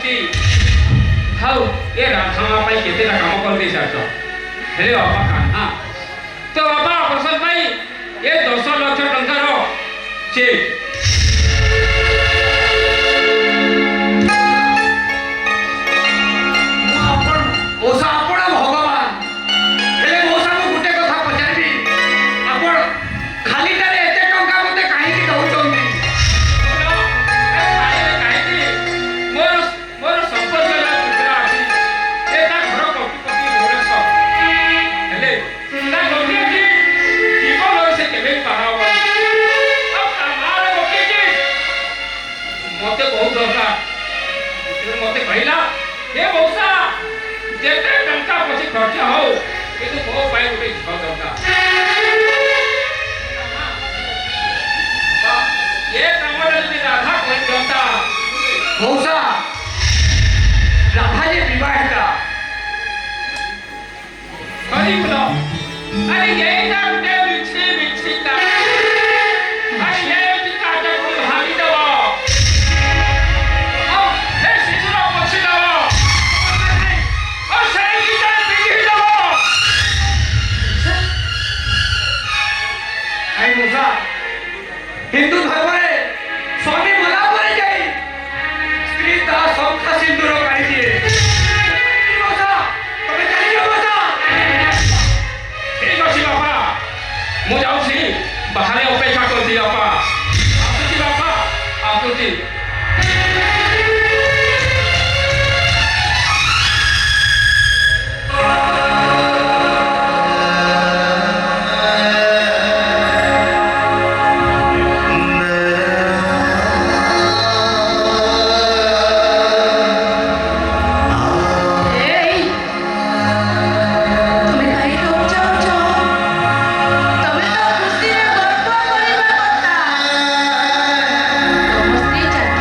ଆସିଛି ଥାଉ ଏ ରାଧା ମା ପାଇଁ କେତେଟା କାମ କରିଦେଇସାରିଛ ହେଲେ ବାପା କାହ୍ନା ତ ବାପା ଅପରେସନ ପାଇଁ ଏ 10 ଲକ୍ଷ ଟଙ୍କାର ଚେକ୍ खर्चा हो किंतु मो पाए गोटे झील दरकार ये कामटा यदि राधा करता मौसा राधा जे विवाहिता खरी बोलो अरे ये ना उठे बिछी बिछीता अरे ये बिछा के तुम भागी दबो अब हे सिंदूर पछी दबो और सही की मौसा हिंदू धर्म में स्वामी मला पड़े जाए स्त्री ता संख्या सिंदूर काढ़ी दिए मौसा तबे चलियो मौसा ठीक अछि बापा मु जाउछी बाहर अपेक्षा करती बापा आसुची बापा आसुची ତମେ ତ ଖୁସିରେ ଗର୍ବ କରିବା କଥା ତମ ସ୍ତ୍ରୀ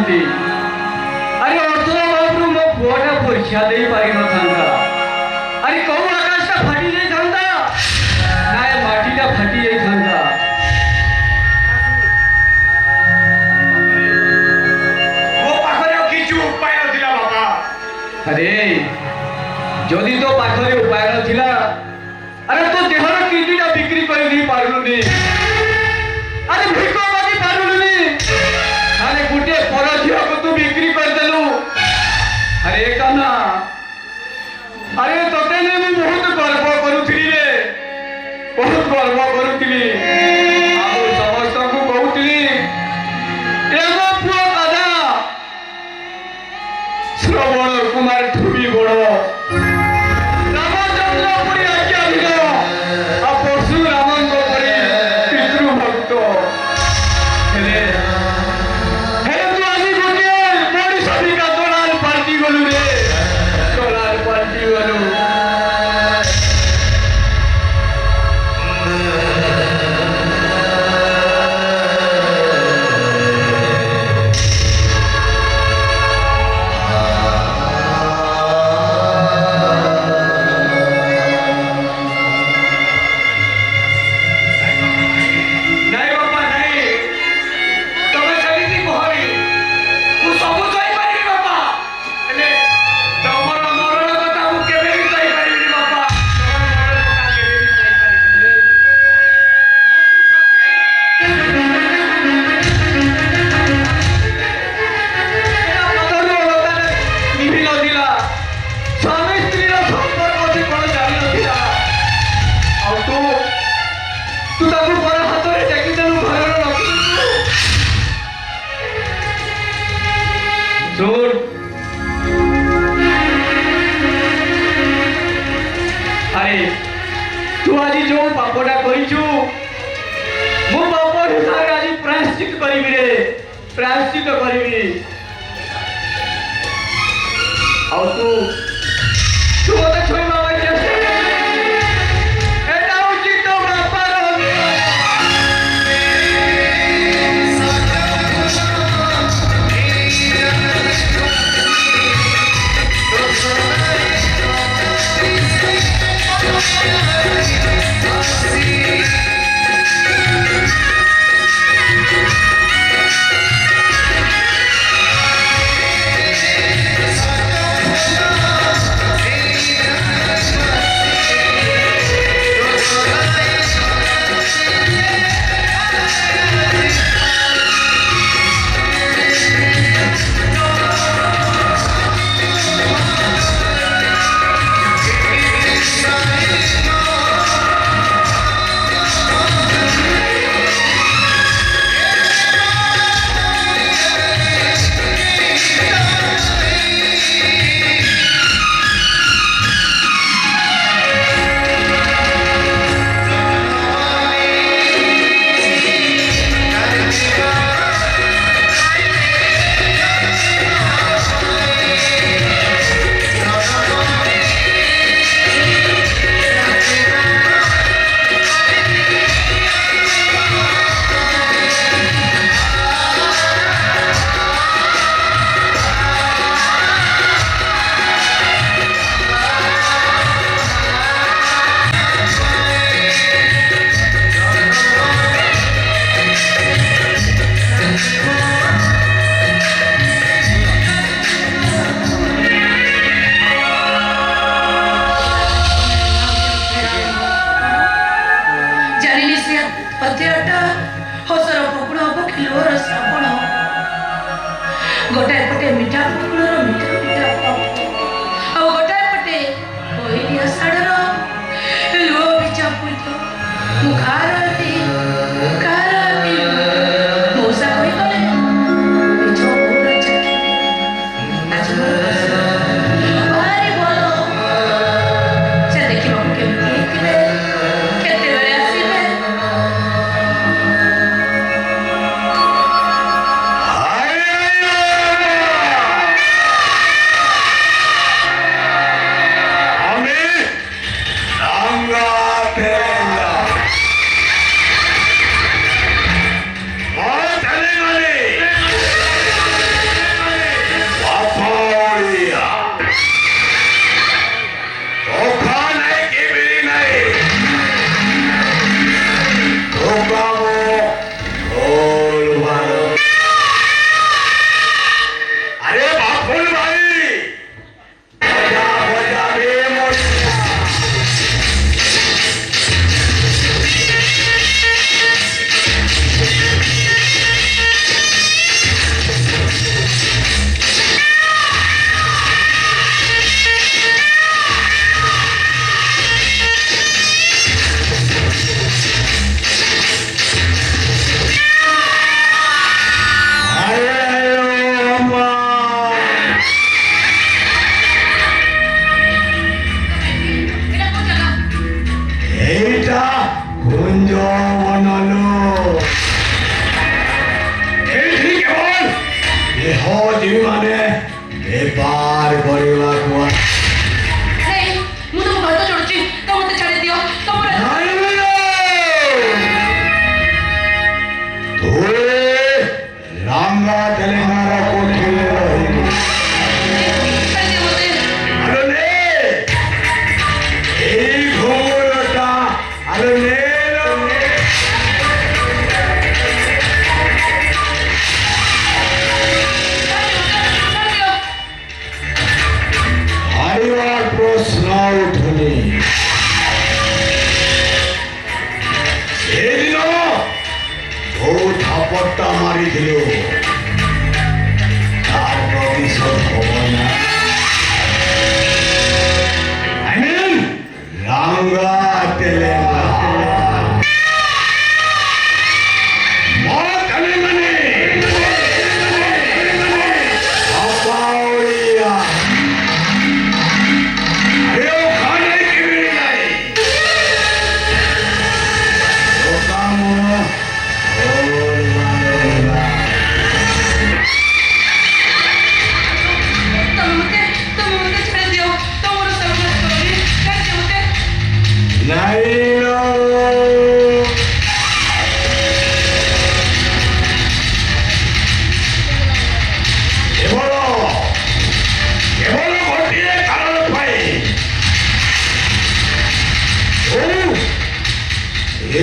जाती अरे अर्जुन बाबू मो पुआटा परीक्षा दे पारि न थांदा अरे कौ आकाशटा फाटी जाई थांदा नाय माटीटा फाटी जाई थांदा ମୋ ପାଖରେ ଆଉ କିଛି ଉପାୟ ନଥିଲା ବାପା। अरे जदि तो पाखरे उपाय नथिला अरे तो देहर किडनीटा बिक्री कर दी पारुनी अरे भिक मागी पारुनी अरे गुटे पर झियो को तू बिक्री कर देलु अरे काना अरे तते ने मु बहुत गर्व करूथली रे बहुत गर्व करूथली आ समस्त को कहूथली एगो पुओ दादा श्रवण कुमार ठुबी बड़ रामचंद्र पुरी आज्ञा दिल आ परशुरामन को परी पितृ भक्त हेले हेले तू आनी गोटे बड़ी सभिका दलाल पार्टी गलु रे दलाल पार्टी गलु ନାଇଁ ବାପା ନାଇଁ ତମେ ସେମିତି କୁହନି ମୁଁ ସବୁ ସହିପାରିବି ବାପା ହେଲେ ତମର ମରଣ କଥା ମୁଁ କେବେ ବି ସହିପାରିବିନି ବାପା ତମର ମରଣ କଥା କେବେ ବି ସହିପାରିବିନି। ପଦରୁ ଅଲଗାରେ ନିଭି ନଥିଲା ସ୍ୱାମୀ ସ୍ତ୍ରୀର ସମ୍ପର୍କ ଅଛି କଣ ଜାଣି ନଥିଲା ଆଉ ତୁ ତାକୁ ପର ହାତରେ ଟେକି ଦେଲୁ ଘରର ରଖିଦେଲୁ ଶୁଣ ଆରେ ତୁ ଆଜି ଯୋଉ ପାପଟା କରିଛୁ ମୁଁ ପାପ ହିସାବରେ ଆଜି ପ୍ରାୟଶ୍ଚିତ କରିବି ରେ ପ୍ରାୟଶ୍ଚିତ କରିବି ଆଉ ତୁ ମତେ ଛୁଇଁବା ପାଇଁ ଚେଷ୍ଟା କରିବୁ ଏଟା ହଉଛି ତୋ ବାପାର ଅନ୍ୟାୟ। ପତିଆଟା ହସର ପକୁଡ଼ ହବ କିଲୋର ଶ୍ରାବଣ ଗୋଟାଏ ପଟେ ମିଠା ପକୁଡ଼ର ମିଠା ମିଠା ଆଉ ଗୋଟାଏ ପଟେ ପହିଲି ଆଷାଢ଼ର ଲୁହ ବିଚା ପୁତ ମୁଁ କାରଟି ମଉସା କହିଗଲେ ନିଜ ପୁରା ଚାକି ଆଜି ଭାରି ଭଲ ସେ ଦେଖିବାକୁ କେମିତି ହେଇଥିବେ କେତେବେଳେ ଆସିବେ ହାୟ ঝাপটটা মারিছিল তার প্রতিশোধ হব না রাঙ্গা তেলেঙ্গা ତମେ ମତେ ଛାଡ଼ିଦିଅ ତମର ସର୍ବନାଶ କରନି ଛାଡ଼ିଦିଅ ମତେ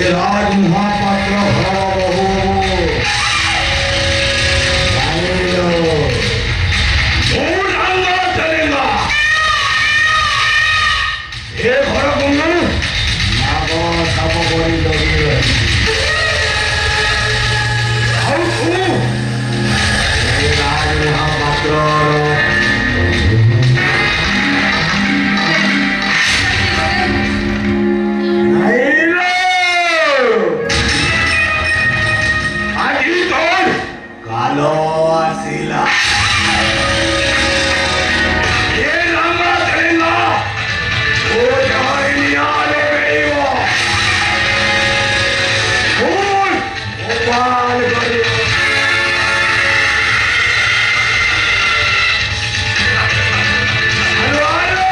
राज महापात्र बहु चलेगा ये घर को नाग साप बड़ी लगे राज महापात्र কালো আসিলা এ রামা তেলেঙ্গা ও জয় নিয়ালে বেইব ওই গোপাল গরে হ্যালো হ্যালো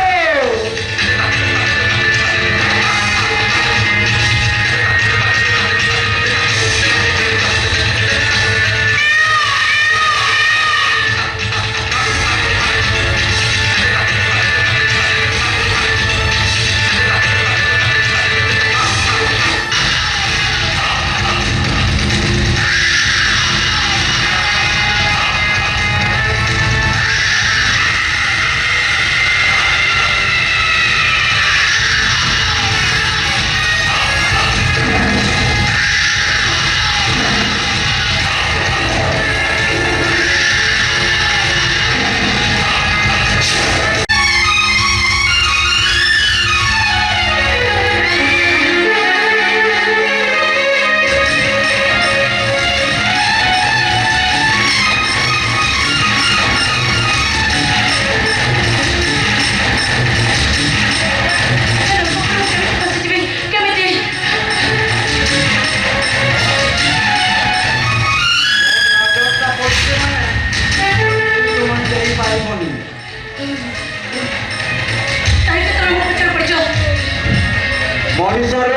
ମଣିଷର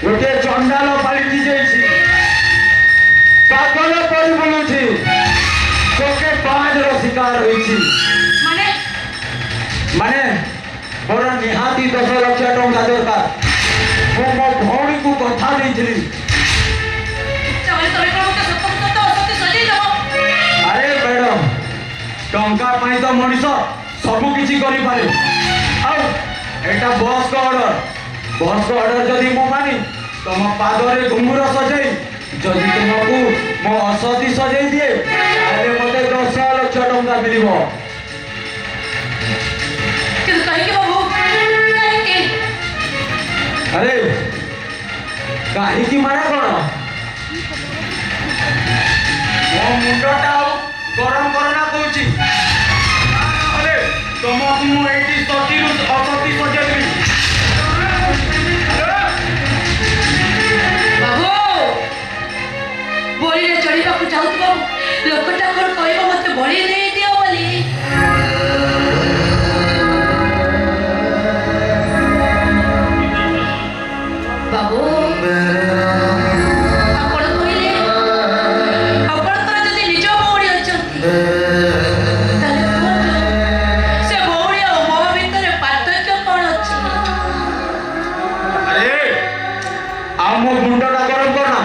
ଗୋଟିଏ ଚଣ୍ଡାଳ ପାଲିଟି ଯାଇଛି ପାଗଳ ପରି ବୁଲୁଛି ଚୋକେ ପାଞ୍ଚର ଶିକାର ହୋଇଛି ମାନେ ମୋର ନିହାତି 10 ଲକ୍ଷ ଟଙ୍କା ଦରକାର ମୁଁ ମୋ ଭଉଣୀକୁ କଥା ଦେଇଥିଲି ଆରେ ମ୍ୟାଡମ ଟଙ୍କା ପାଇଁ ତ ମଣିଷ ସବୁ କିଛି କରିପାରେ ଆଉ ଏଇଟା ବସ୍ଙ୍କ ଅର୍ଡର बस ऑर्डर जदि मु मानी तुम पादरे घुंगुर सजाई जदि तुमको मो असती सजाई दिए ताले मते 10 लाख टंका मिलिबो अरे काहे की मारा कोन मो मुंडटा गरम करना कहूची अरे तुमको मु एटी सती असती सजाई बोली चढ़ा जाऊ लोकटा कौन कह मत बड़ी दे दियो बोली बाबू आपण कहले आपणकर जदि निज भौणी अछंती से भौणी और मो भितर पार्थक्य कौन अछि अरे आ मो मुंडटा गरम करना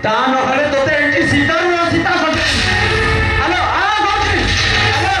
ता नहले तोते एंटी सीता नु सीता सजे हेलो आ गोची हेलो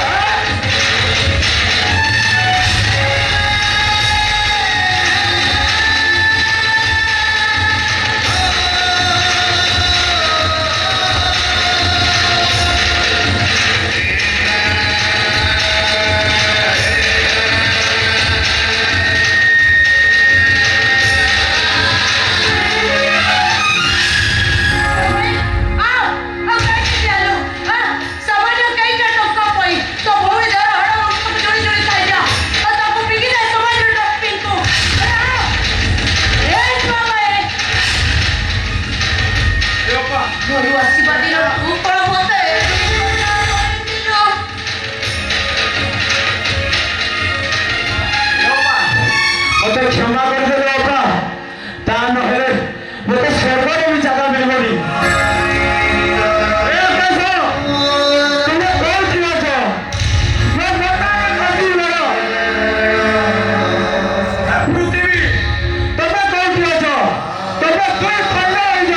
ଘରୁ ଆସିବା ଦିନ ତୁ କଣ ମତେ ମତେ କ୍ଷମା କରିଦେଲେ ବାପା, ତା ନହେଲେ ମତେ ସ୍ୱର୍ଗରେ ବି ଜାଗା ମିଳିବନି। ଏ ଆକାଶ, ତୁମେ କୋଉଠି ଅଛ? ମୋ ମତାରେ ଖସିଗଲ। ପୃଥିବୀ, ତମେ କୋଉଠି ଅଛ? ତମେ କୋଉ ଖଣ୍ଡ ହେଇଛ?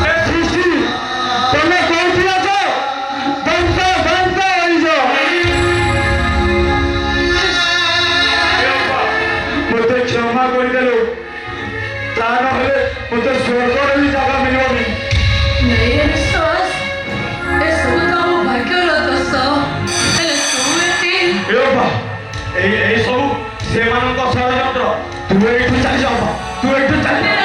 ଏ ସୃଷ୍ଟି, ତମେ କୋଉଠି ଅଛ? ଧ୍ୱଂସ ହେଇଛ। ମୋତେ କ୍ଷମା କରିଦେଲୁ, ତା ନହେଲେ ମୋତେ ସ୍ୱର୍ଗରେ ବି ଜାଗା ମିଳିବନି। ନାଇଁ ବିଶ୍ୱାସ ଏସବୁ ତ ଆମ ଭାଗ୍ୟର ଦୋଷ ହେଲେ ତୁ ଏଠି ଏ ବାପା, ଏଇ ସବୁ ସେମାନଙ୍କ ଷଡ଼ଯନ୍ତ୍ର। ତୁ ଏଇଠୁ ଚାଲି ଯା ବାପା, ତୁ ଏଇଠୁ ଚାଲି ଯା।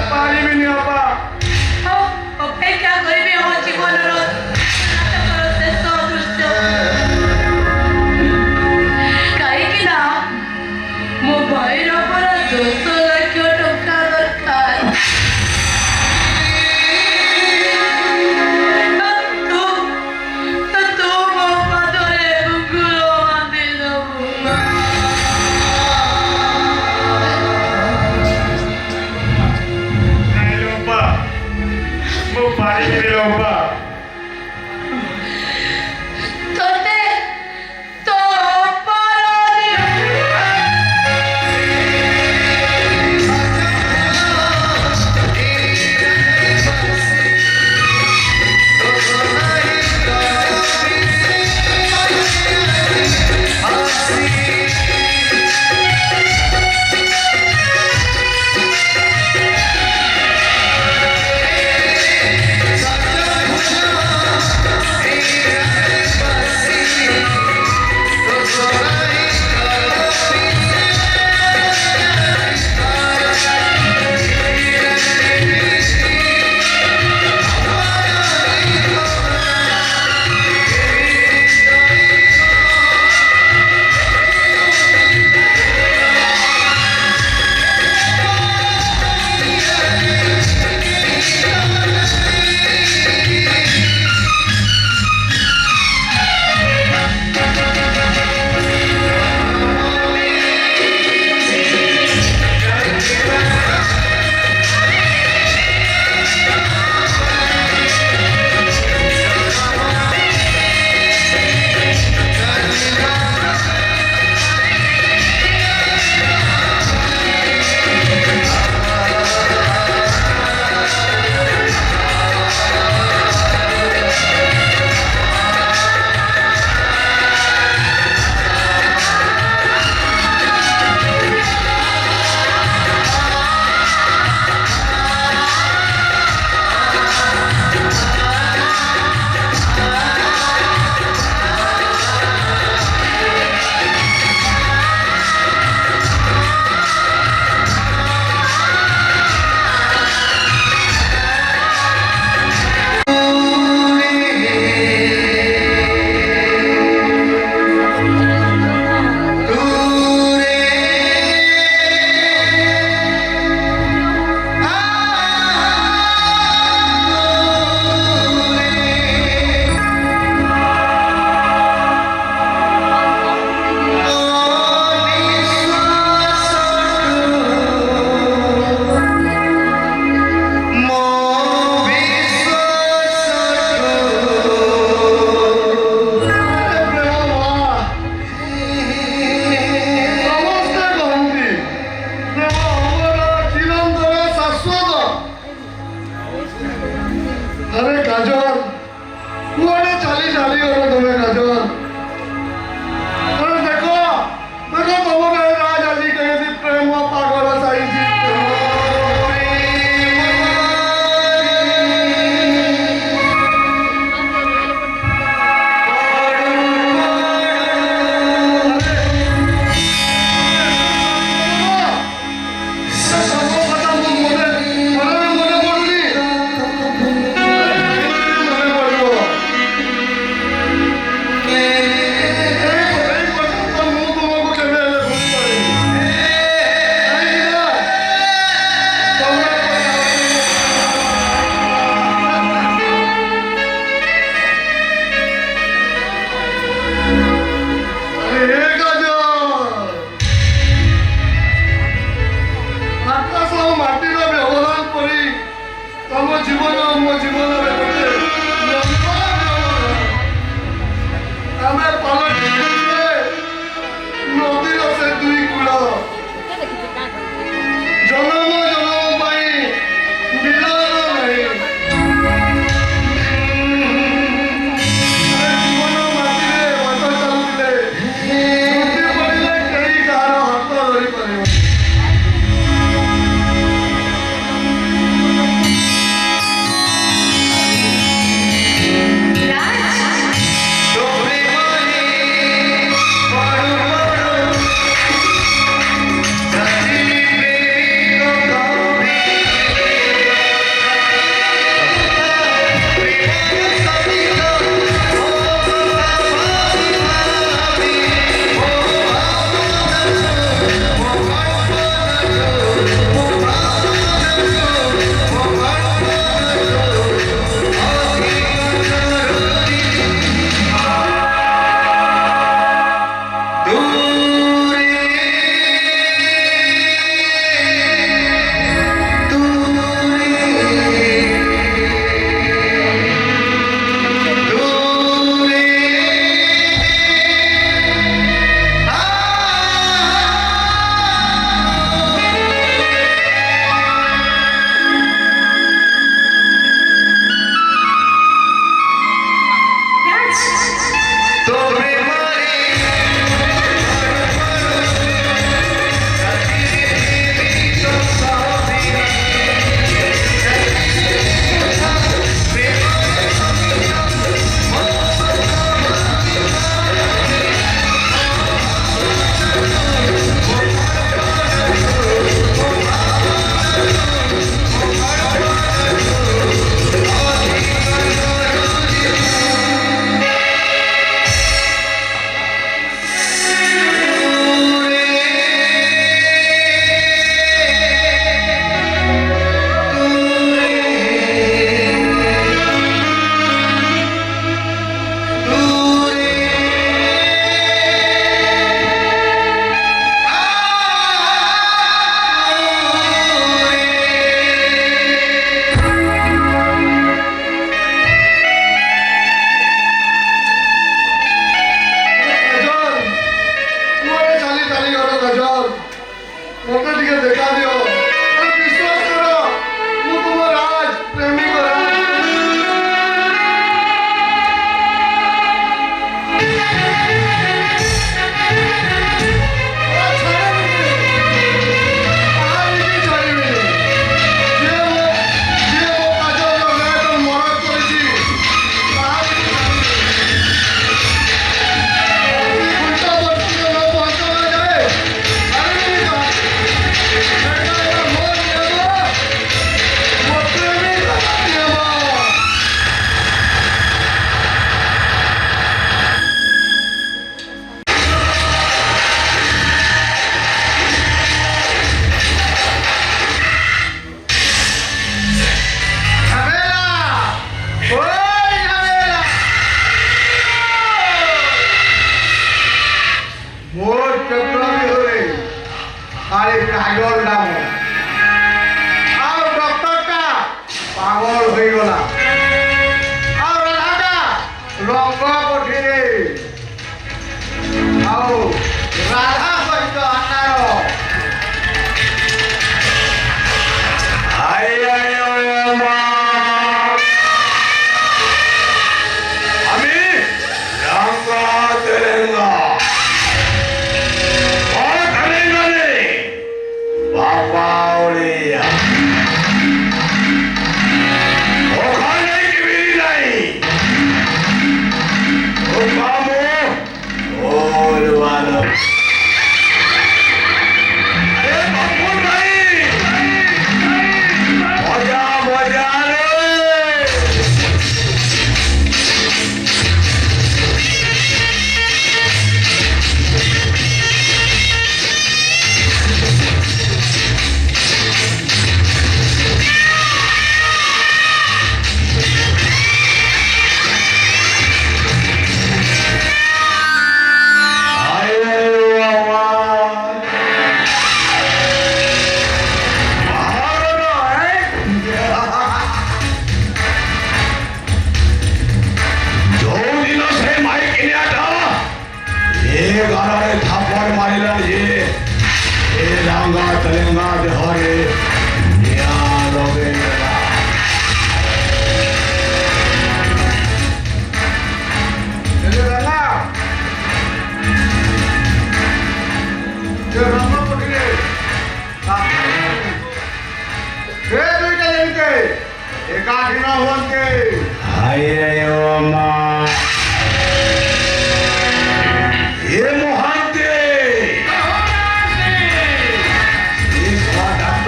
ପାରିବିନି ବାପା। ଅପେକ୍ଷା କରିବି ଆମ ଜୀବନର ଶେଷ ଦୃଶ୍ୟ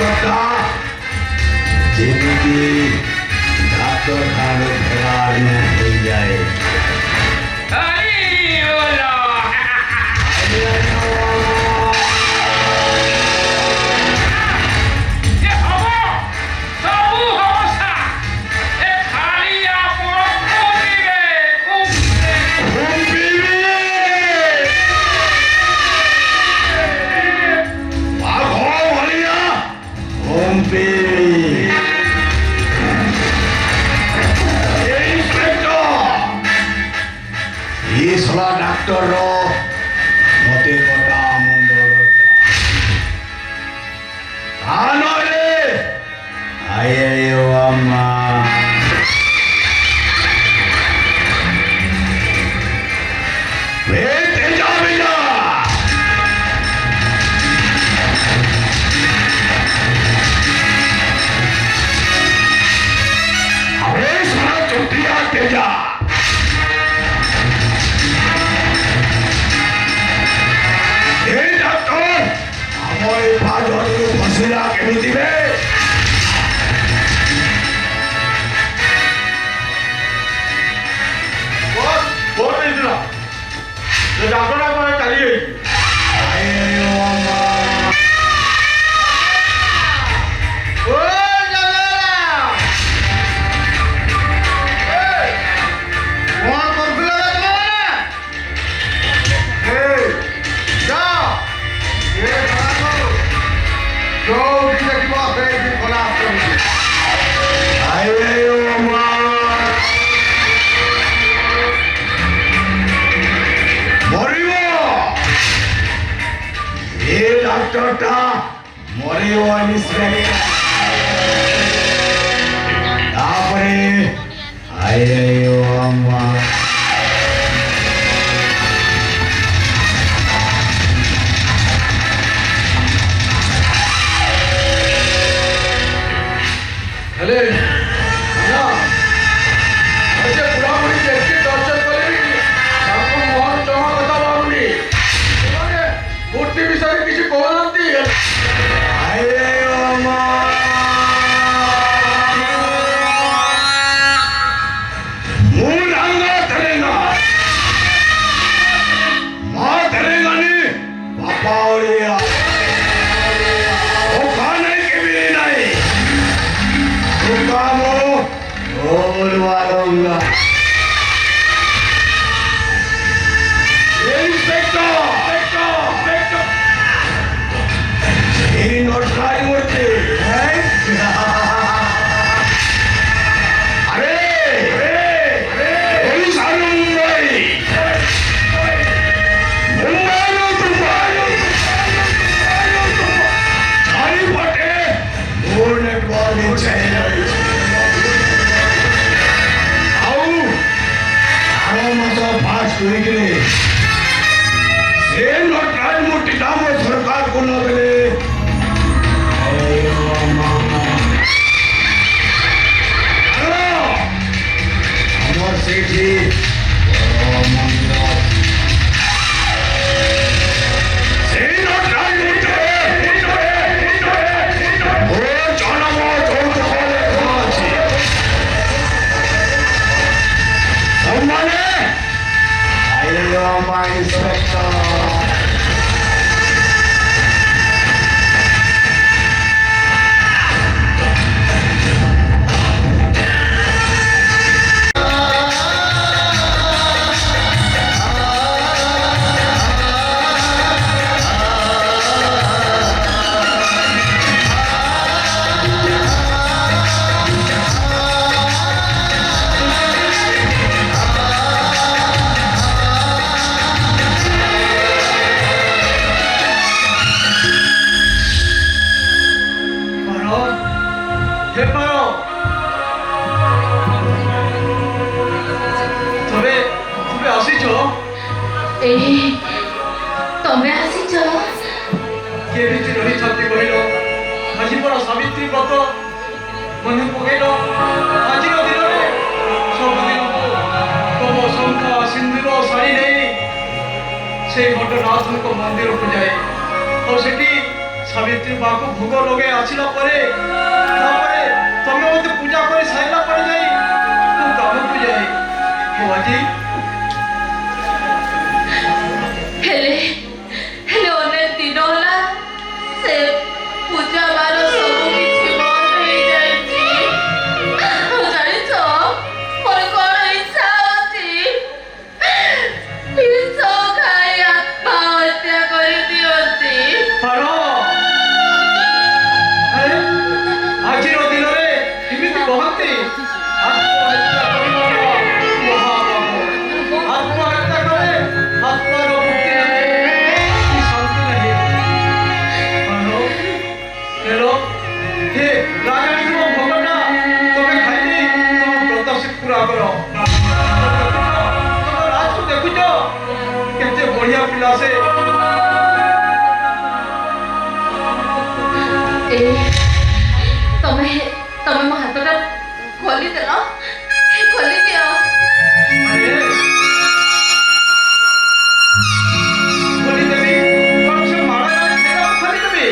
Doctor ଡାକ୍ତର ମତେ କଟା ମୁଣ୍ଡ ନହେଲେ ଆୟୋ ଅମା ତେଜା ବିଜା अरे सारा चौथिया तेजा ए डॉक्टर हमर फादर को फसिला केमिति बे बहुत इंदिरा ये डॉक्टर को चलिए आयो अम्मा ओ जगरा वहां कॉन्फिला लगा ए जा ये खड़ा करो जो भी देखिबा से भी खला करो आयो अम्मा मरिबो ए डॉक्टरटा मरिबो निश्चय तापरे आयो अम्मा हेले ना ऐसे पूरा पूरी देखके टॉर्चर करेगी आपको मोहन जमा बता बाबूनी उन्होंने मूर्ति विषय किसी को नहीं है आयो अम्मा मूलांगा धरेगा माँ धरेगा नहीं पापा और ये वो खाने के भी नहीं कामो बोल वालूंगा इंस्पेक्टर इन और सारी मूर्ति अरे पुलिस आ मुंबई सारी पटे मोर नेटवर्क चाहिए फास्ट हुई सेम नोट मोटी दाम सरकार को न मिले अमर सेठी my inspector. तमे आसीच के बीच रही छाती कहल आज पर सावित्री व्रत मन पकड़ आज दिन में सबदिन तुम शंखा सिंदूर शाढ़ी नहीं से घटनाथ मंदिर को जाए और सेठी सावित्री माँ को भोग लगे आसला तमें मत पूजा कर सारा पर जाए तू काम को जाए बाबाजी हेले हेले अनेक दिन होला से पूजा बार सब किछि बंद हो जाइछि जानिछ मोर कोन इच्छा अछि विष खाई आत्महत्या कर दियति पारो अरे आज दिन रे एमिति कहते आत्महत्या करबार महापाप ପିଲା ସେ ତମେ ତମେ ମୋ ହାତଟା ଖୋଲିଦେଲ, ଖୋଲିଦିଅ। ଖୋଲିଦେବି କଣ ସେ ମାଳ ଖାଇବାକୁ ଖୋଲିଦେବି?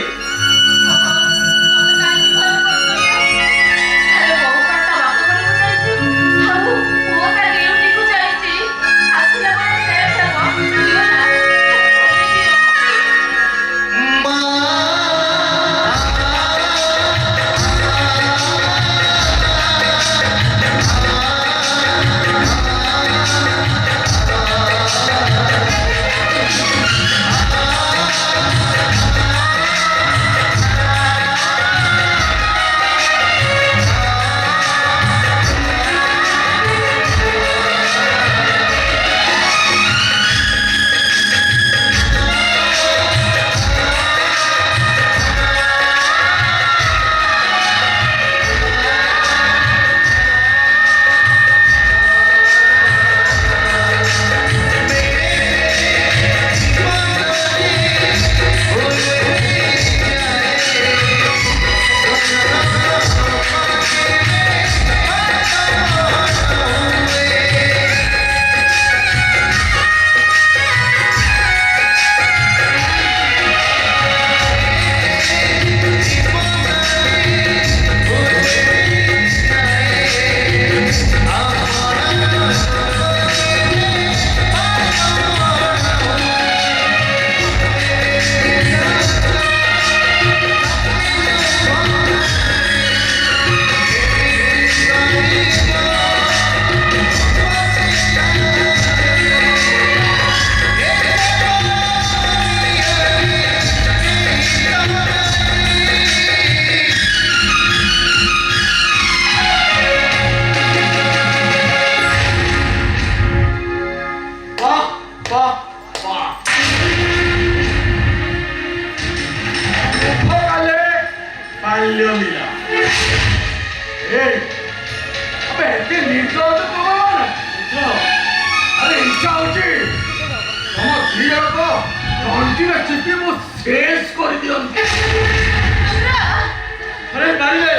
अरे मारे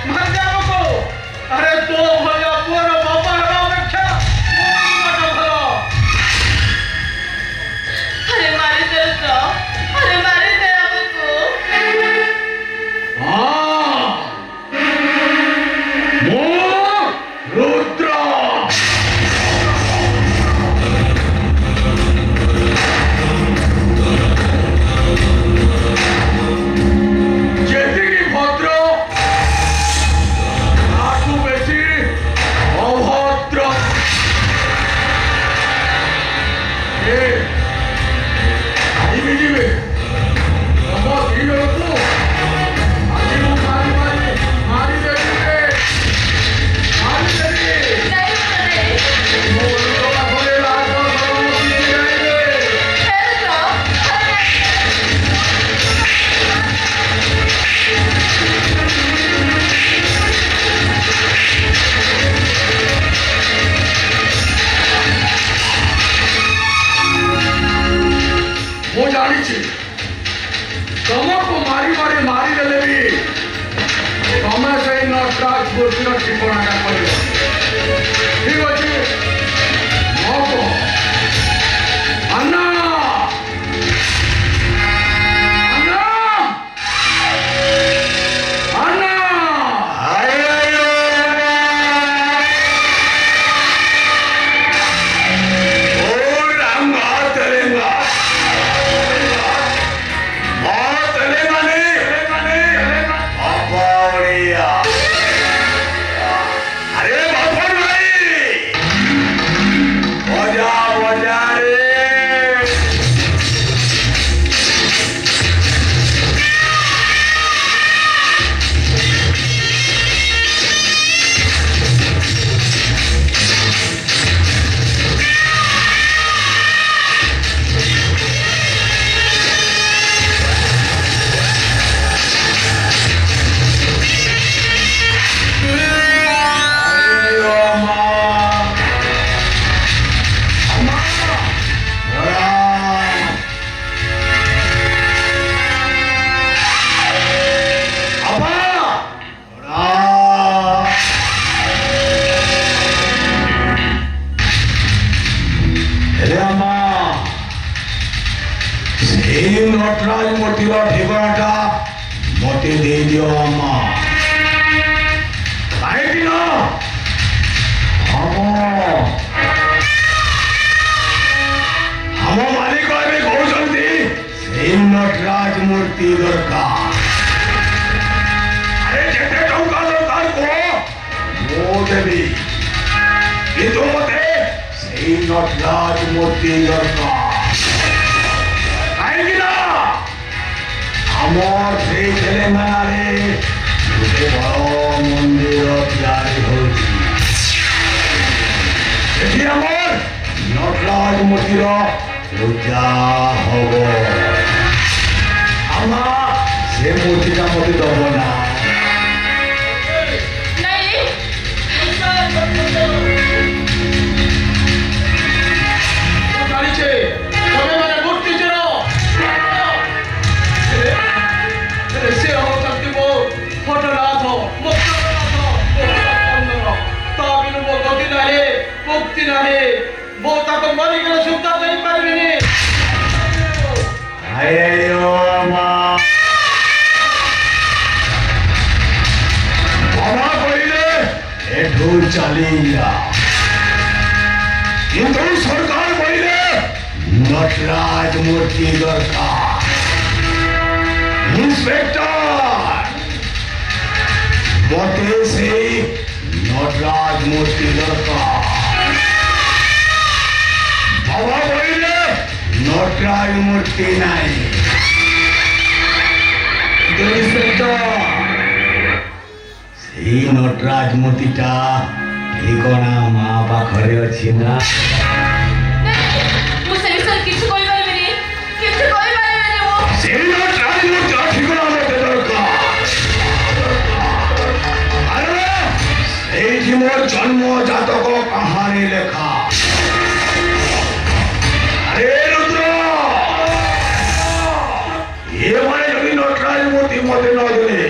मार जाओ अरे तो भला पूरा बाबा अपेक्षा भल अरे मारी दे तो, अरे मारी दे हमको। रुद्र ଯେତିକି ଭଦ୍ର ତାଠୁ ବେଶୀ ଅଭଦ୍ର। ଖାଇବି ଯିବେ ତମ ଦି ଜଣକୁ ଆଜି ମୁଁ ମାରିଦେବି ମୋ ଲୋକ ପାଖରେ ଲାଜ ଶରମ କିଛି ନାହିଁ। ମୁଁ ଜାଣିଛି ତମକୁ ମାରିଦେଲେ ବି ତମେ ସେଇ ନଟରାଜ ମୂର୍ତ୍ତିର ଠିକଣାଟା କରିବ। ଠିକ ଅଛି ମୋ କୁହ ଆନ୍ନା ଆନ୍ନା ଆନ୍ନା अरे बापन भाई ସେଇ ନଟରାଜ ମୂର୍ତ୍ତିର ଠିକଣାଟା ମତେ ଦେଇଦିଅ ଅମା। କାହିଁକି ନା ଆମ ମାଲିକ ଏବେ କହୁଛନ୍ତି ସେଇ ନଟରାଜ ମୂର୍ତ୍ତି ଦରକାର। ଆରେ ଯେତେ ଟଙ୍କା ଦରକାର କୁହ ମୁଁ ଦେବି, କିନ୍ତୁ ମତେ ସେଇ ନଟରାଜ ମୂର୍ତ୍ତି ଦରକାର। କାହିଁକି ନା ଆମର ସେଇ ତେଲେଙ୍ଗାନାରେ ଗୋଟେ ବଡ଼ ମନ୍ଦିର ତିଆରି ହେଉଛି। ସେଠି ଆମର ନଟରାଜ ମୂର୍ତ୍ତିର ପୂଜା ହବ। ଆମା ସେ ମୂର୍ତ୍ତିଟା ମତେ ଦବ ନା? ଜାଣିছে তবে মানে মূর্তি চির সে হচ্ছেন ମୋ ଫଟୋନାଥ ତା ବିନୁ ମୋ ଗତି ନାହିଁ, ମୁକ୍ତି ନାହିଁ। ମୁଁ ତାକୁ ମରିଗଲେ ସୁଦ୍ଧା ଦେଇପାରିବିନି। ବାବା କହିଲେ ଏଠୁ ଚାଲିଯା, କିନ୍ତୁ ସରକାର କହିଲେ ନଟରାଜ ମୂର୍ତ୍ତି ଦରକାର। ଇନ୍ସପେକ୍ଟର ମତେ ସେଇ ନଟରାଜ ମୂର୍ତ୍ତି ଦରକାର। ବାବା କହିଲେ ନଟରାଜ ମୂର୍ତ୍ତି ନାହିଁ। ଇନ୍ସପେକ୍ଟର ସେଇ ନଟରାଜ ମୂର୍ତ୍ତିଟା ଠିକଣା ମା ପାଖରେ ଅଛି ନା? ସେଇ ନଟରାଜ ମୂର୍ତ୍ତିର ଠିକଣା ମତେ ଦରକାର। ଆରେ ସେଇଠି ମୋର ଜନ୍ମ ଜାତକ କାହାଣୀ ଲେଖା। ଆରେ ରୁଦ୍ର, ଏମାନେ ଯଦି ନଟରାଜ ମୂର୍ତ୍ତି ମତେ ନ ଦେଲେ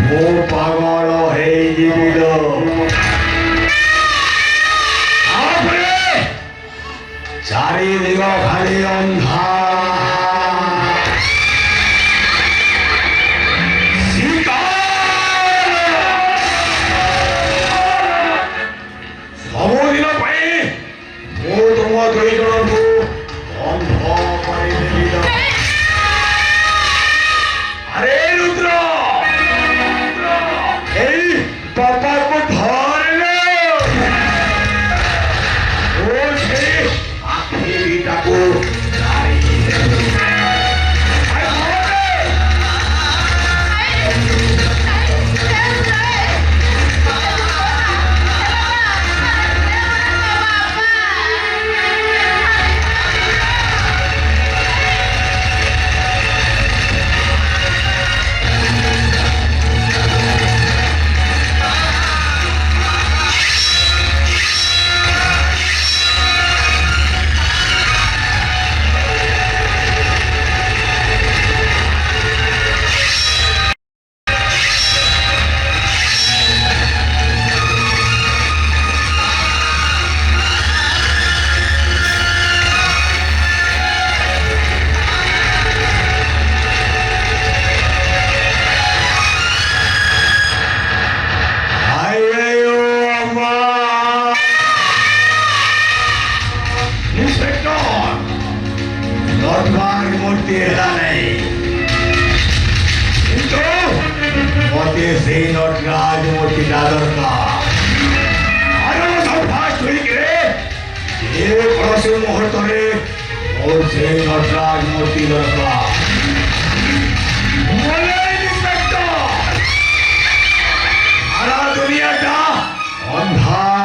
ମୁଁ ପାଗଳ ହେଇଯିବି ଲୋ। ତାପରେ ଚାରିଦିଗ ଖାଲି ଅନ୍ଧାର। ସବୁଦିନ ପାଇଁ ମୁଁ ତୁମ ଦୁଇ ଜଣଙ୍କୁ ବନ୍ଧ କରିଦେବି ଲୋ। ଆରେ ରୁଦ୍ର, ଏଇ ବାପାକୁ ଧରିଲେ ଓ ସେଇ ଆଖିଟାକୁ ମୂର୍ତ୍ତି ହେଲା ନାହିଁ, କିନ୍ତୁ ମତେ ସେଇ ନଟରାଜ ମୂର୍ତ୍ତିଟା ଦରକାର। କୌଣସି ମୁହୂର୍ତ୍ତରେ ମୋର ସେଇ ନଟରାଜ ମୂର୍ତ୍ତି ଦରକାର। ସାରା ଦୁନିଆଟା ଅନ୍ଧାର।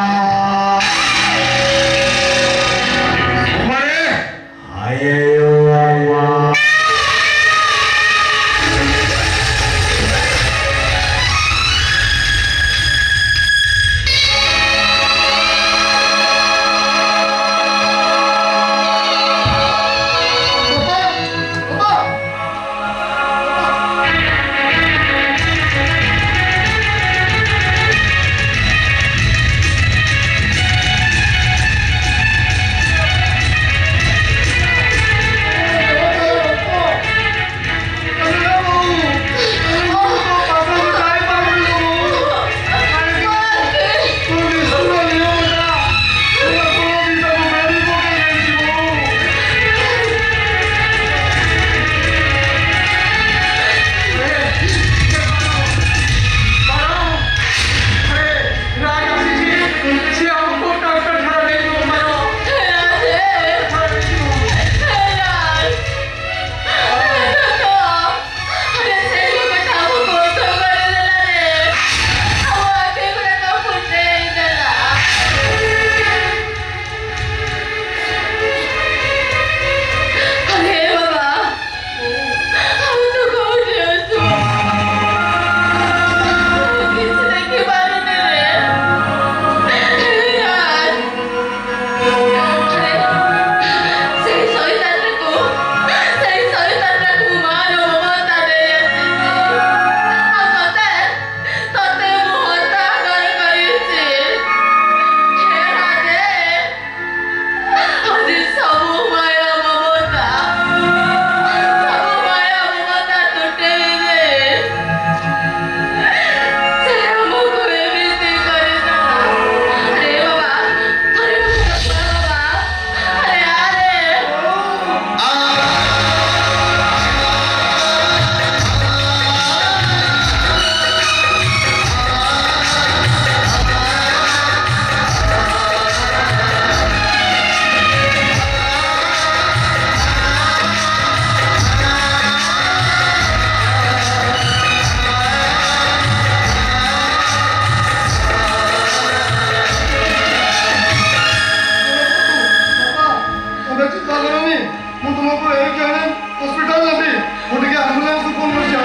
ମୁଁ ତୁମକୁ ଏଇଠି ଆଣି ହସ୍ପିଟାଲ ନେବି ମୁଁ ଟିକେ ଆମ୍ବୁଲାନ୍ସ ଫୋନ କରିଛି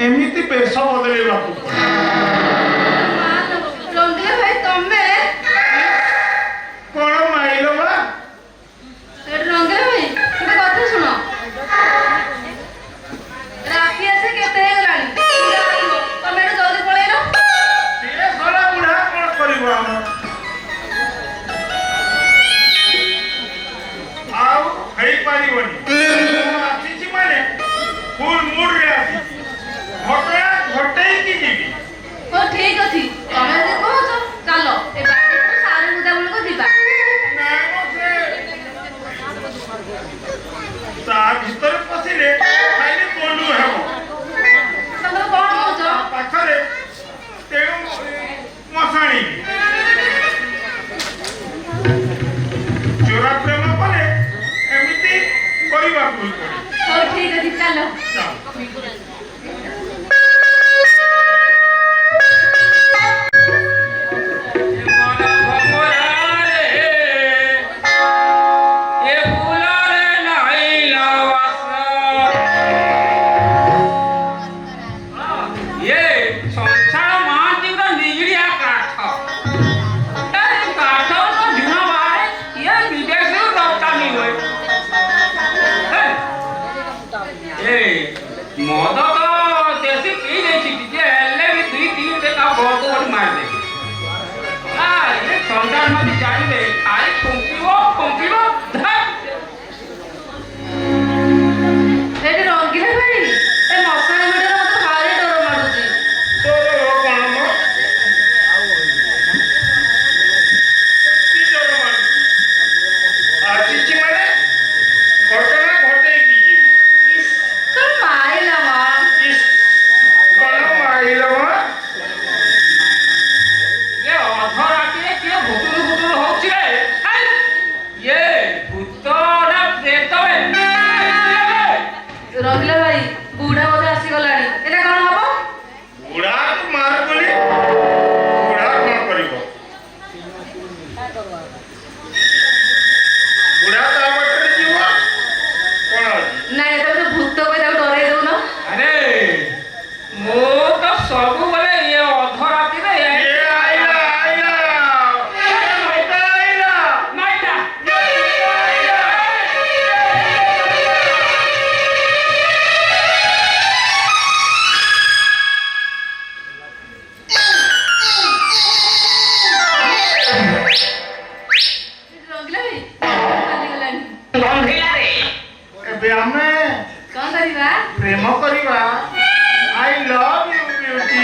ଏମିତି ବେଶ ବଦଳେଇବାକୁ ରଙ୍ଗିଲା ଭାଇ ତମେ କଣ ମାଇଲ ବା ରଙ୍ଗିଲା ଭାଇ ଗୋଟେ କଥା ଶୁଣ ରାତି ଆସି କେତେ ହେଇଗଲାଣି ତମେ ଏଠୁ ଜଲ୍ଦି ପଳେଇଲ ସିଏ ଶଳା ବୁଢା କଣ କରିବ ଆମର ଆଉ ହେଇପାରିବନି ଆସିଛି ମାନେ ଫୁଲ ମୁଡରେ ଆସିଛି ଘଟଣା ଘଟେଇକି ଯିବି ହଉ ଠିକ ଅଛି ତମେ ଯଦି କହୁଛ ଚାଲ ଏ ବାଡ଼ିକୁ ସାରୁ ବୁଦା ବେଳକୁ ଯିବା ତା ଭିତରେ ପଶିଲେ ଖାଲି ପଲୁ ହେବ ତମେ କଣ କହୁଛ ପାଖରେ ତେଣୁ ମଶାଣିବି ଚୋରା ପ୍ରେମ କଲେ ଏମିତି କରିବାକୁ ପଡେ ହଉ ଠିକ ଅଛି ଚାଲ ମଦ ତ ଦେଶୀ ପିଇ ଦେଇଛି ଟିକେ ହେଲେ ବି ଦୁଇ ତିନିଟେ ତା ବଳକୁ ଗୋଟେ ମାରିଦେବି। ଏ ସନ୍ଧ୍ୟା ମତେ ଜାଣିଲେ ଖାଲି ଫୁଙ୍କିବ ସେଠି ରଙ୍ଗିଲା ଭାଇ ଏ ମଶାଣି ମେଢରେ ମତେ ଭାରି ଡର ମାଡୁଛି। ତୋର କଣ ମ? କି ଡର ମାଡୁଛି? ଆସିଛି ମାନେ ଘଟଣା ଘଟେଇକି ଯିବି। ଇସ୍, କଣ ମାଇଲା ମା। ଇସ୍, କଣ ମାଇଲ ମ? ଏ ଅଧ ରାତିରେ କିଏ ଭୁଟୁରୁ ହଉଛି ରେ? ଇଏ ଭୂତ ନା ପ୍ରେତ ବେ? ରଙ୍ଗିଲା ଭାଇ ବୁଢା ବୋଧେ ଆସିଗଲାଣି, ଏଇଟା କଣ ହବ? ବୁଢାକୁ ମାର ବୋଲି ବୁଢା କଣ କରିବ? ବୁଢା ତା ବାଟରେ ଯିବ କଣ ଅଛି? ନାଇଁ ତମେ ଭୂତ କହି ତାକୁ ଡରେଇ ଦଉନ। ଆରେ ମୁଁ ତ ସବୁବେଳେ ଇଏ ଅଧ ରାତିରେ ଏ ଆଇଲା ମଇଟା ଆଇଲା। ମାଇଟା ରଙ୍ଗିଲା ଭାଇ ଚାଲିଗଲାଣି। ଗନ୍ଧିଲାରେ ଏବେ ଆମେ କଣ କରିବା? ପ୍ରେମ କରିବା। I love you beauty.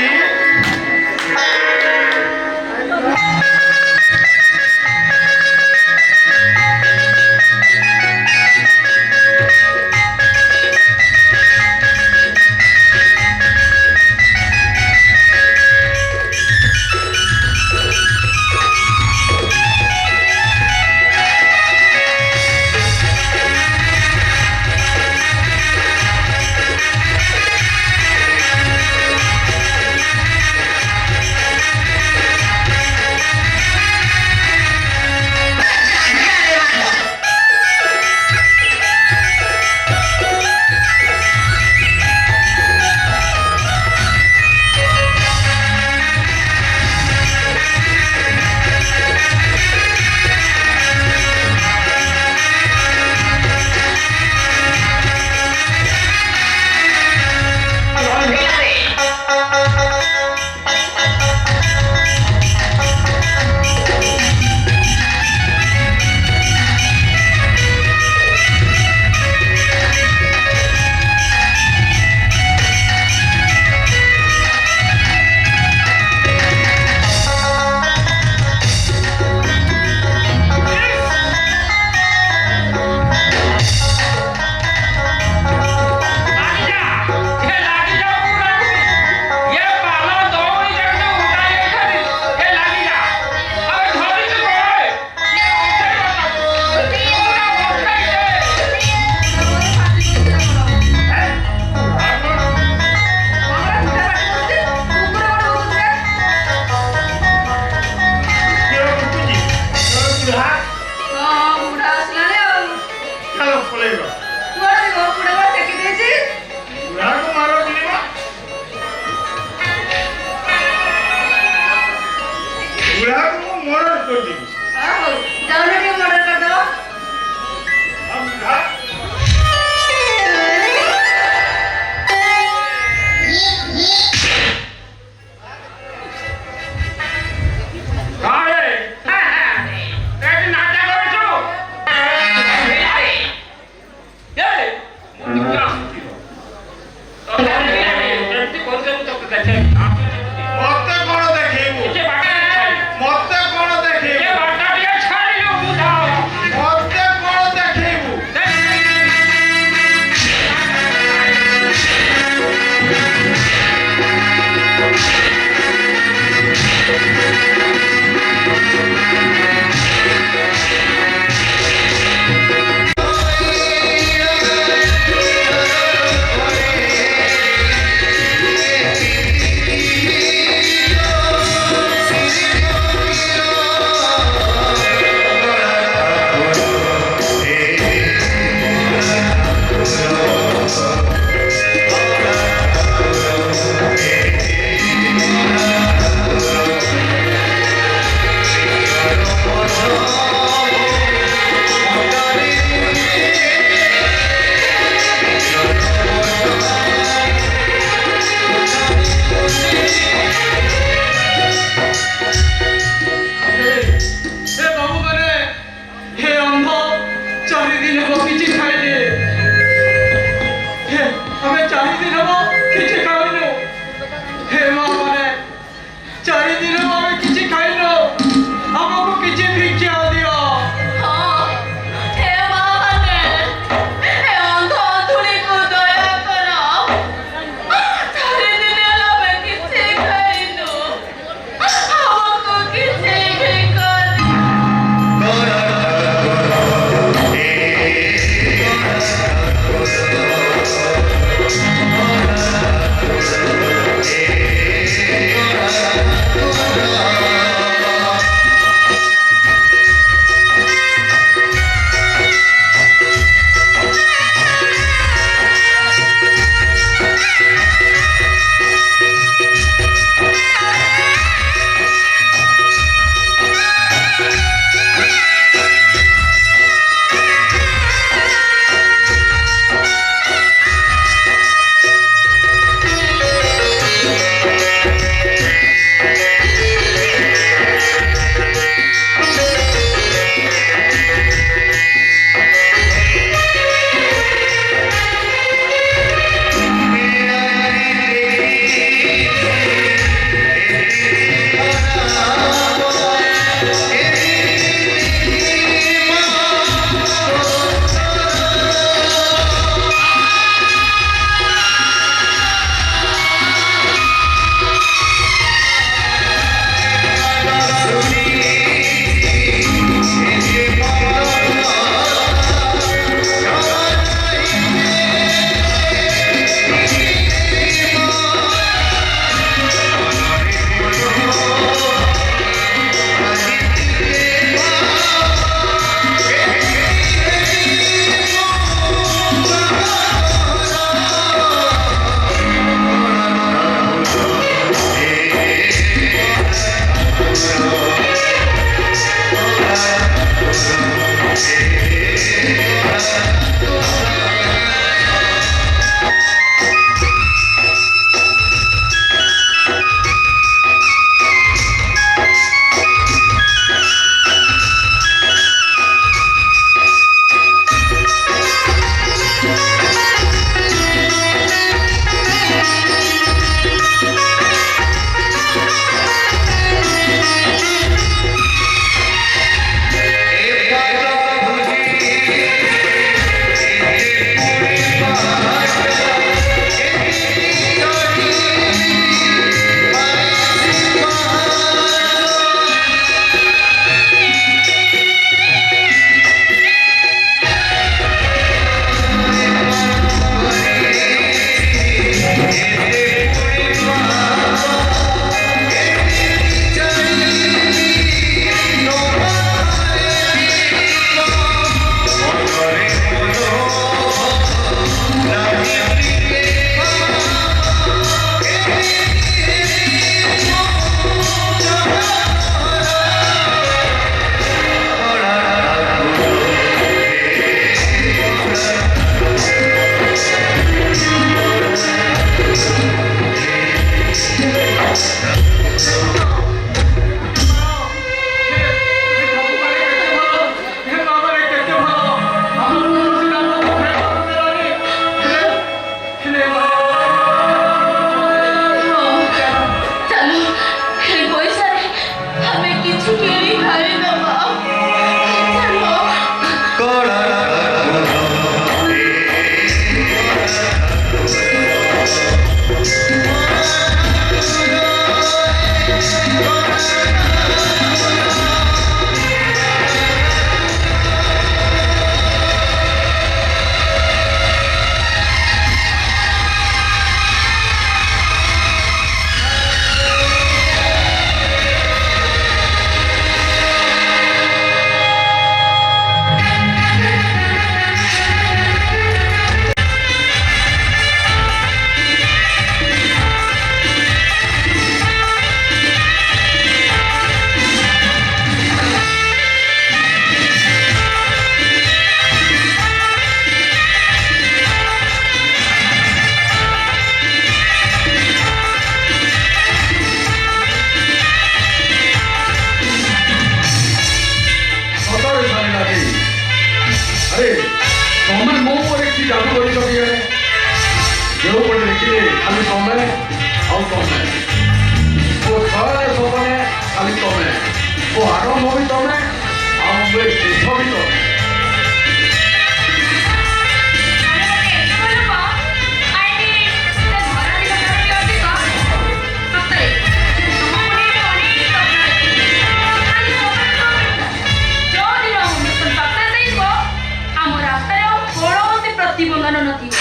ପ୍ରତିବନ୍ଧକ रस्सी बंधन नथिବ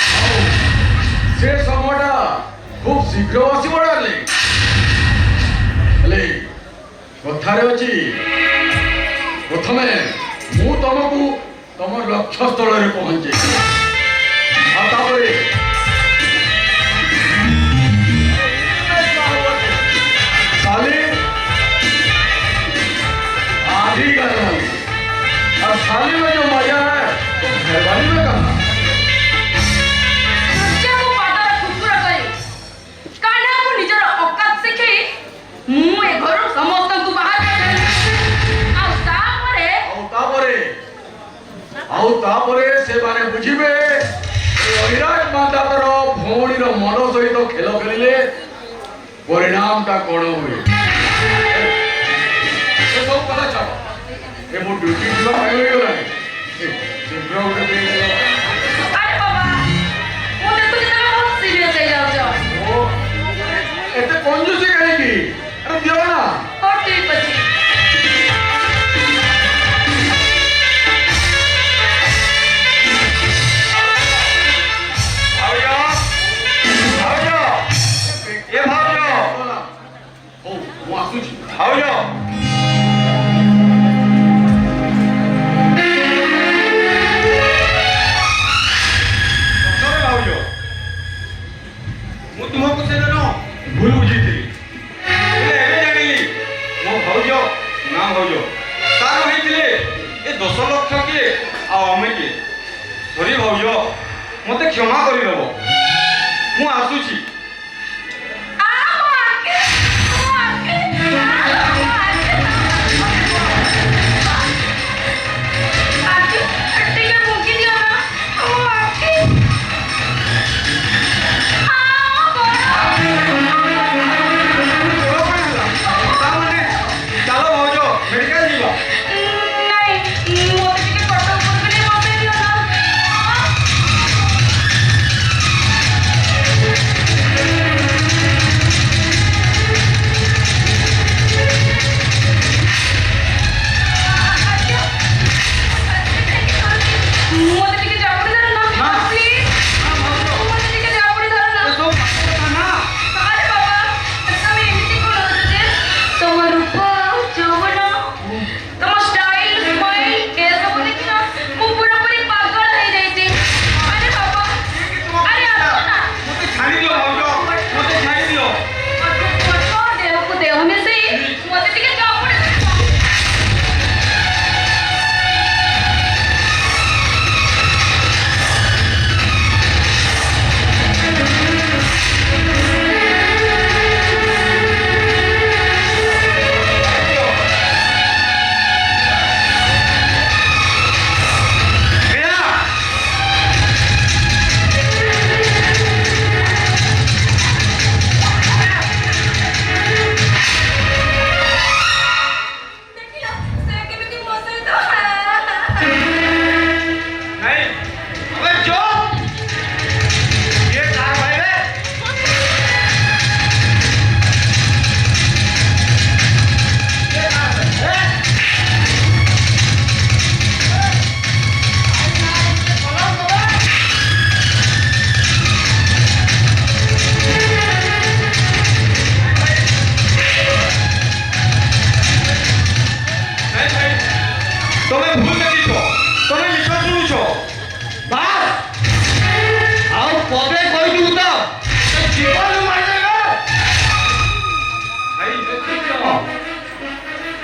से समयटा खूब शीघ्र आसब डार्लिंग हेले कथारे अच्छी प्रथमे मु तुमको तुम लक्ष्य स्थल में पहुंचे साली आधी कर और साली में जो मजा है तो मेहरबानी में करना ସୂର୍ଯ୍ୟ ମୋ ପାଦର କୁକୁର କରି କାହ୍ନାକୁ ନିଜର ଅକାତ ଶିଖେଇ ମୁଁ ଏ ଘରୁ ସମସ୍ତଙ୍କୁ ବାହାର କରିଦେଲି ଆଉ ତାପରେ ସେମାନେ ବୁଝିବେ ଅହିରାଜ ମାନ୍ଦାତାର ଭଉଣୀର ମନ ସହିତ ଖେଳ ଖେଳିଲେ ପରିଣାମଟା କ'ଣ ହୁଏ ଏସବୁ କଥା ଛାଡ଼ ଏ ମୋ ଡ୍ୟୁଟି ଯିବା ପାଇଁ ହୋଇଗଲାଣି ଶୀଘ୍ର ଗୋଟେ ଦେଇଦେଲ ଆରେ ବାବା ମୁଁ ଦେଖୁଛି ତମେ ବହୁତ ସିରିୟସ୍ ହେଇଯାଉଛ ଏତେ କଞ୍ଜୁସି କାହିଁକି ଆରେ ଦିଅ ନା ହଉ ଠିକ୍ ଅଛି ମୁଁ ଆସୁଛି ଭାଉଜ ମୁଁ ତୁମକୁ ସେଦିନ ଭୁଲ ବୁଝିଥିଲି ହେଲେ ଏବେ ଜାଣିଲି ମୋ ଭାଉଜ ନା ଭାଉଜ ତାର ହେଇଥିଲେ ଏ 10 ଲକ୍ଷ କିଏ ଆଉ ଆମେ କିଏ ସରି ଭାଉଜ ମୋତେ କ୍ଷମା କରିଦେବ ମୁଁ ଆସୁଛି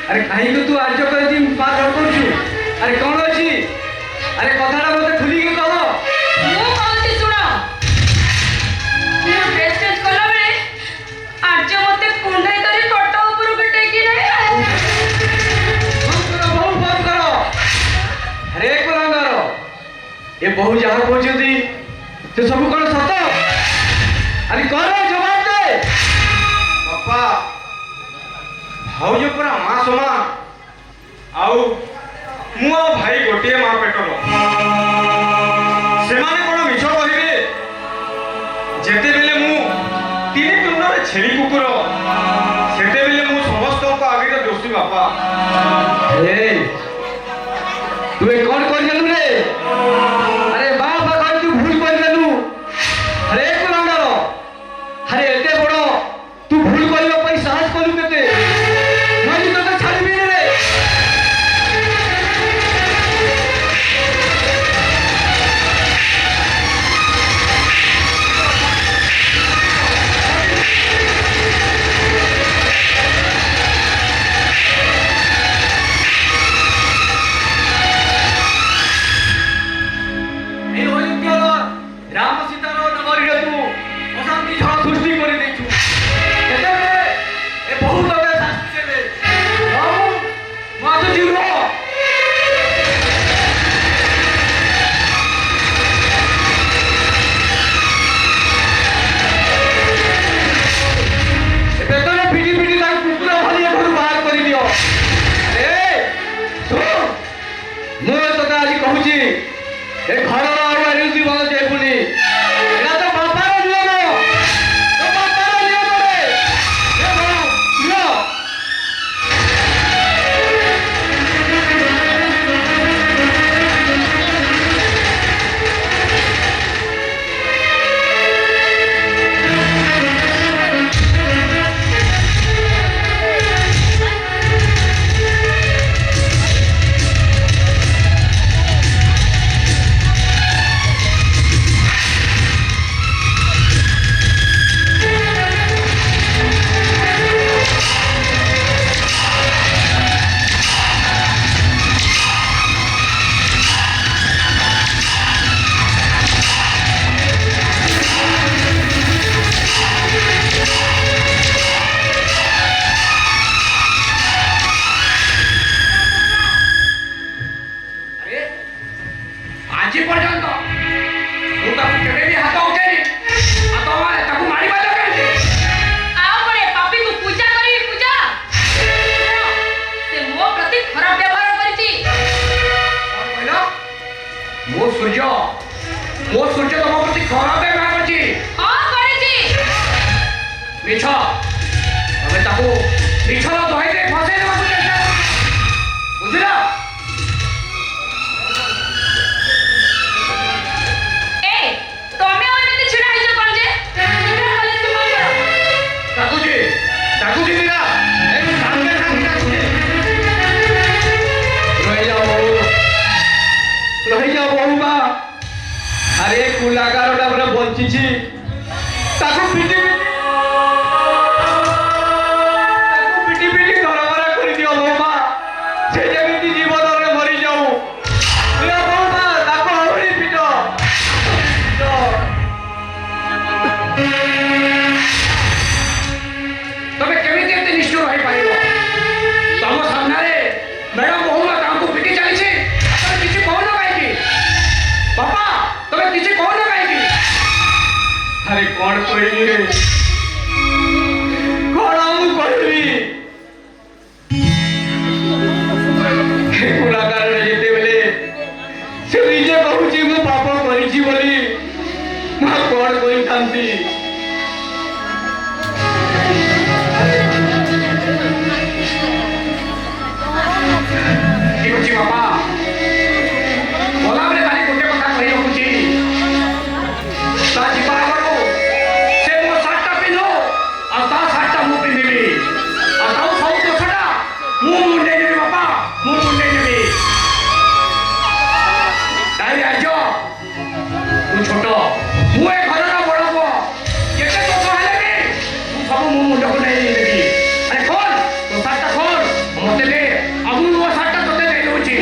अरे कहीं तू आज कर बात करू अरे कौन अच्छी अरे कथा मत खुली के कह ମୁଁ କହୁଛି ଶୁଣ ମୁଁ ଡ୍ରେସ୍ ଚେଞ୍ଜ କଲା ବେଳେ ଆର୍ଯ୍ୟ ମୋତେ କୁଣ୍ଢାଇ ଧରି ଖଟ ଉପରକୁ ଟେକି ନେଇ बहुत बंद करो अरे कुलांगार ये बहु जहाँ कहते से सब कौन सत अरे कौन जवाब दे बापा भाउज पूरा माँ समान आउ मु आ भाई गोटे माँ पेटर सेमाने कोन मिछ कहिबे जेते बेले मु तीन तुंडरे छेली कुकुर सेते बेले मु समस्त को आगे दोषी बापा ए तू कौन कर रे अरे बाप बाप तू भूल କହୁଛି ଏ ଘରର ଆଉ ଏମିତି ଭଲ ଯାଇପୁନି ଏଇଟା ତ ବାପାର ନିୟମ ତ ବାପାର ନିୟମରେ ଏ ଘର ଝିଅ अरे आजी पर्यंत ମୁଁ ତାକୁ କେବେ ବି ହାତ ଉଠେଇନି ହାତ ତାକୁ ମାରିବା ଦରକାର ଆଉ ପଡେ ପାପୀକୁ ପୂଜା କରିବି ପୂଜା ସେ ମୋ ପ୍ରତି ଖରାପ ବ୍ୟବହାର କରିଛି କ'ଣ କହିଲ ମୋ ସୂର୍ଯ୍ୟ ତମ ପ୍ରତି ଖରାପ ବ୍ୟବହାର କରିଛି ହଁ କରିଛି ମିଛ ତମେ ତାକୁ ମିଛର ଦହିରେ ଫସେଇ ଦେବାକୁ ଚେଷ୍ଟା କରୁଛ ବୁଝିଲ ଏ ତମେ ଆଉ ଏମିତି ଛିଡ଼ା ହେଇଛ କ'ଣ ଯେ ଡାକୁଛି ମୀରା ଏଇ ସାଙ୍ଗେ ସାଙ୍ଗେ ଡାକୁଛି ରହିଯା ବୋହୁ ମା ଆରେ କୁଲାକାରଟା ପୁରା ବଞ୍ଚିଛି ତାକୁ ପିଟି ପିଟି ଘରଭରା କରିଦିଅ ବୋହୁ ମା ସେ ଯେମିତି ଜୀବନରେ ମରିଯାଉ ମୀରା ବୋହୁ ମା ତାକୁ ଆହୁରି ପିଟ ତମେ କେମିତି ଏତେ ନିଷ୍ଠୁର ହେଇପାରିବ ତମ ସାମ୍ନାରେ ମ୍ୟାଡାମ ବହୁମା ତାଙ୍କୁ ପିଟି ଚାଲିଛି ତମେ କିଛି କହୁନ କାହିଁକି ବାପା ତମେ କିଛି କହୁନ କାହିଁକି ଆରେ କ'ଣ କହିବି ରେ କ'ଣ ମୁଁ କହିବି କୁଲାକାରରେ ଯେତେବେଳେ ସେ ନିଜେ କହୁଛି ମୁଁ ପାପ କରିଛି ବୋଲି ମୁଁ ଆଉ କ'ଣ କହିଥାନ୍ତି ଠିକ ଅଛି ବାପା ଗଲାବେଳେ ଖାଲି ଗୋଟେ କଥା କହି ରଖୁଛି ତା ଯିବା ଆଗରୁ ସେ ମୋ ସାର୍ଟଟା ପିନ୍ଧୁ ଆଉ ତା ସାର୍ଟଟା ମୁଁ ପିନ୍ଧିବି ଆଉ ତାକୁ ସବୁ ଦୋଷଟା ମୁଁ ମୁଣ୍ଡେଇ ନେବି ବାପା ମୁଁ ମୁଣ୍ଡେଇ ନେବି ନାଇଁ ରାଜ୍ୟ ତୁ ଛୋଟ ମୁଁ ଏ ଘରର ବଡ଼ ପୁଅ କେତେ ଦୋଷ ହେଲେ ବି ମୁଁ ସବୁ ମୋ ମୁଣ୍ଡକୁ ନେଇନେବି ଆରେ ଖୋଲ ତୋ ସାର୍ଟଟା ଖୋଲ ମତେ ଦେ ଆଉ ମୁଁ ମୋ ସାର୍ଟଟା ତୋତେ ଦେଇ ଦେଉଛି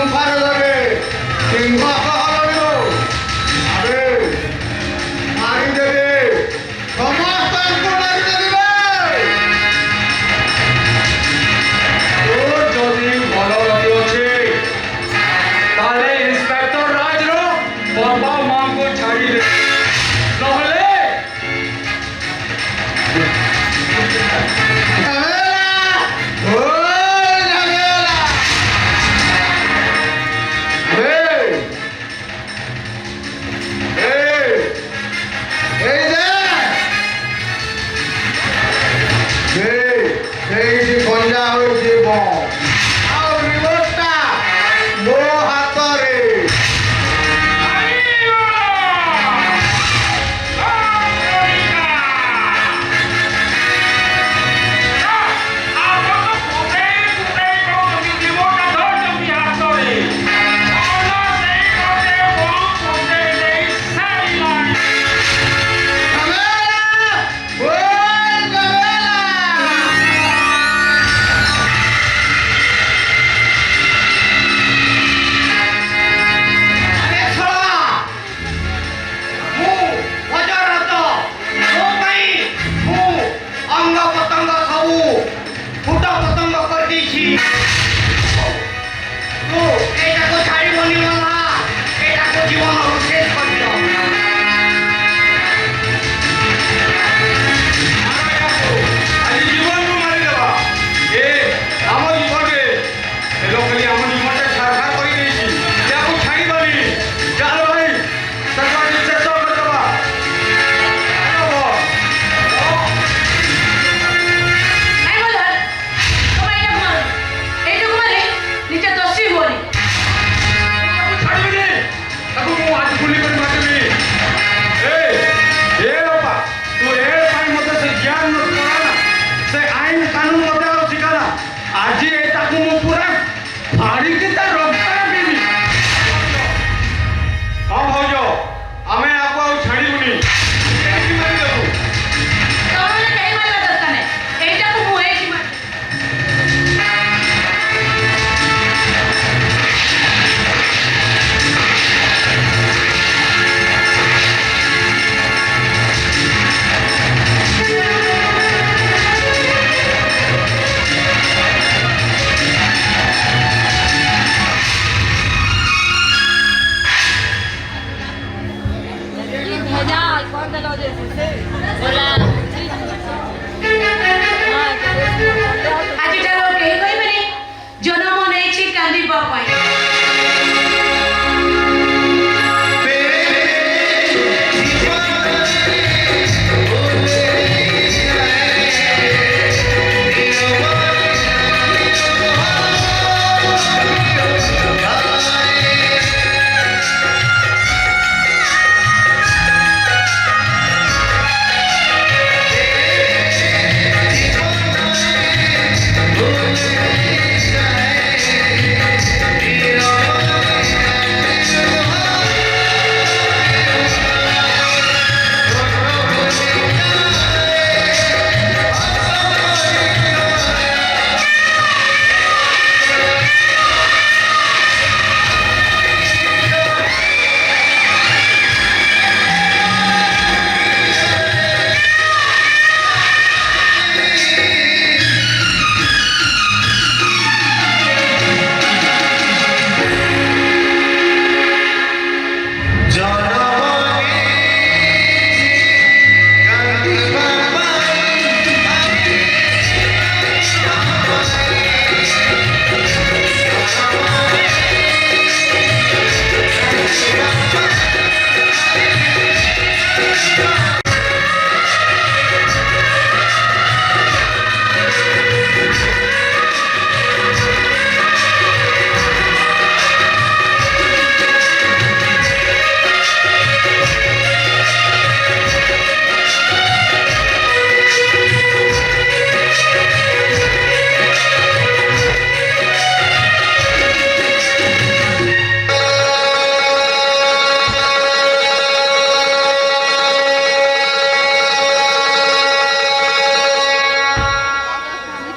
ଗୁମ୍ଫାରେ ଦେବେ ସିଂହ ସହରକୁ ଆବେ ମାରିଦେବେ ସମସ୍ତଙ୍କୁ ମାରିଦେବେ তোর যদি বড় গতি আছে তাহলে ইন্সপেক্টর রাজর বাবা মাকে ছাড়ি দে নহলে ଗଞ୍ଜା ହୋଇଛି ଆଉ ରିଭର୍ସଟା ମୋ ହାତରେ ଆଜି ଏଟାକୁ ମୁଁ ପୁରା ଫାଡ଼ିକି ତା